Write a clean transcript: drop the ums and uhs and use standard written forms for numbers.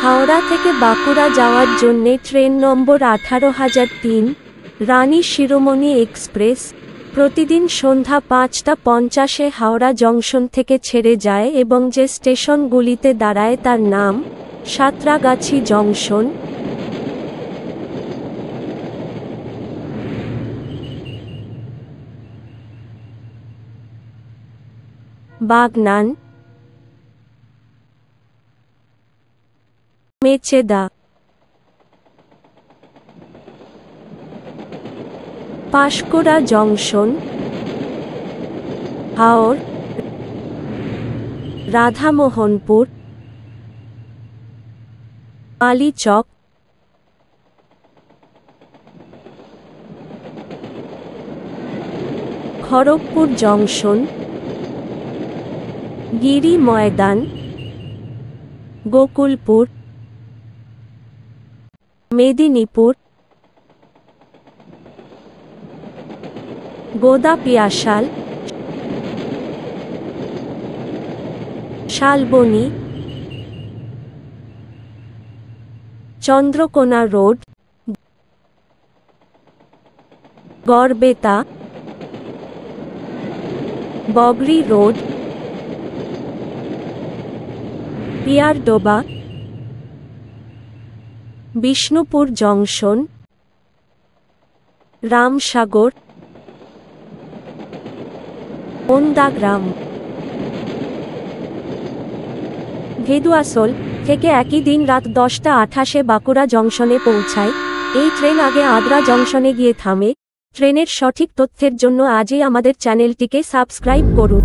হাওড়া থেকে বাঁকুড়া যাওয়ার জন্যে ট্রেন নম্বর 18,003 রানী শিরোমণি এক্সপ্রেস প্রতিদিন সন্ধ্যা 5:50 হাওড়া জংশন থেকে ছেড়ে যায় এবং যে স্টেশনগুলিতে দাঁড়ায় তার নাম Santragachi junction, Bagnan, Mecheda, Panskura junction, Haur, Radhamohanpur, Alichak, Kharagpur junction, Giri Maidan, Gokulpur, Medinipur, Godapiasal, Salboni, Chandrakona road, Garbeta, Bagri road, Piardoba, Bishnupur junction, Ramsagar, Ondagram. Bheduasol থেকে একই দিন রাত 10:28 বাঁকুড়া জংশনে পৌঁছায়। এই ট্রেন আগে আদ্রা জংশনে গিয়ে থামে। ট্রেনের সঠিক তথ্যের জন্য আজই আমাদের চ্যানেলটিকে সাবস্ক্রাইব করুন।